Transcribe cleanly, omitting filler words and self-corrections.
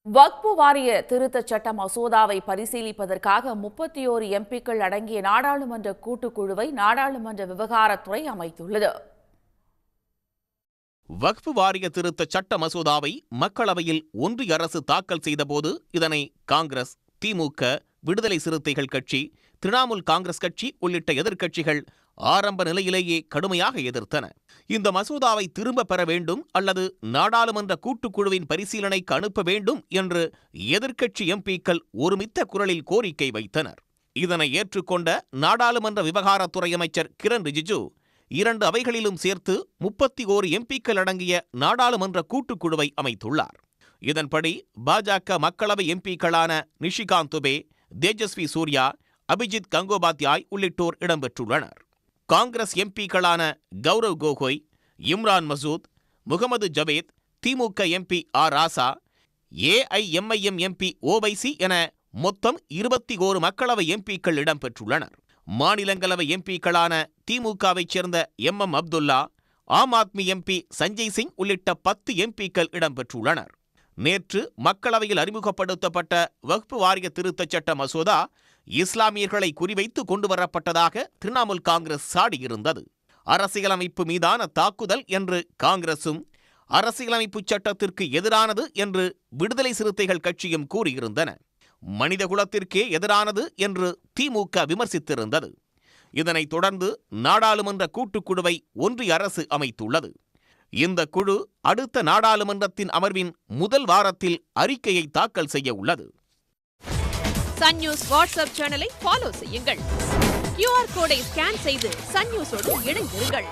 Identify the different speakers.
Speaker 1: வக்ஃபு வாரிய திருத்தச் சட்ட மசோதாவை பரிசீலிப்பதற்காக 31 எம்பிக்கள் அடங்கிய நாடாளுமன்ற கூட்டுக்குழுவை நாடாளுமன்ற விவகாரத்துறை அமைத்துள்ளது.
Speaker 2: வக்ஃபு வாரிய திருத்தச் சட்ட மசோதாவை மக்களவையில் ஒன்றிய அரசு தாக்கல் செய்தபோது இதனை காங்கிரஸ், திமுக, விடுதலை சிறுத்தைகள் கட்சி, திரிணாமுல் காங்கிரஸ் கட்சி உள்ளிட்ட எதிர்க்கட்சிகள் ஆரம்ப நிலையிலேயே கடுமையாக எதிர்த்தன. இந்த மசோதாவை திரும்ப பெற வேண்டும் அல்லது நாடாளுமன்ற கூட்டுக்குழுவின் பரிசீலனைக்கு அனுப்ப வேண்டும் என்று எதிர்க்கட்சி எம்பிக்கள் ஒருமித்த குரலில் கோரிக்கை வைத்தனர். இதனை ஏற்றுக்கொண்ட நாடாளுமன்ற விவகாரத்துறை அமைச்சர் கிரண் ரிஜிஜு 2 அவைகளிலும் சேர்த்து 31 எம்பிக்கள் அடங்கிய நாடாளுமன்ற கூட்டுக்குழுவை அமைத்துள்ளார். இதன்படி பாஜக மக்களவை எம்பிக்களான நிஷிகாந்த் துபே, தேஜஸ்வி சூர்யா, அபிஜித் கங்கோபாத்யாய் உள்ளிட்டோர் இடம்பெற்றுள்ளனர். காங்கிரஸ் எம்பிக்களான கௌரவ் கோகோய், இம்ரான் மசூத், முகமது ஜவேத், திமுக எம்பி ஆர் ராசா, ஏஐஎம்ஐஎம் எம்பி ஓவைசி என மொத்தம் 21 மக்களவை எம்பிக்கள் இடம்பெற்றுள்ளனர். மாநிலங்களவை எம்பிக்களான திமுகவைச் சேர்ந்த எம் அப்துல்லா, ஆம் ஆத்மி எம்பி சஞ்சய் சிங் உள்ளிட்ட 10 எம்பிக்கள் இடம்பெற்றுள்ளனர். நேற்று மக்களவையில் அறிமுகப்படுத்தப்பட்ட வக்ஃபு வாரிய திருத்தச் சட்ட மசோதா இஸ்லாமியர்களை குறிவைத்து கொண்டுவரப்பட்டதாக திரிணாமுல் காங்கிரஸ் சாடியிருந்தது. அரசியலமைப்பு மீதான தாக்குதல் என்று காங்கிரசும், அரசியலமைப்பு சட்டத்திற்கு எதிரானது என்று விடுதலை சிறுத்தைகள் கட்சியும் கூறியிருந்தன. மனிதகுலத்திற்கே எதிரானது என்று திமுக விமர்சித்திருந்தது. இதனைத் தொடர்ந்து நாடாளுமன்ற கூட்டுக்குழுவை ஒன்றிய அரசு அமைத்துள்ளது. இந்த குழு அடுத்த நாடாளுமன்றத்தின் அமர்வின் முதல் வாரத்தில் அறிக்கையை தாக்கல் செய்ய உள்ளது.
Speaker 3: சன் நியூஸ் வாட்ஸ்அப் சேனலை ஃபாலோ செய்யுங்கள். QR கோடை ஸ்கேன் செய்து சன் நியூஸோடு இணைந்திருங்கள்.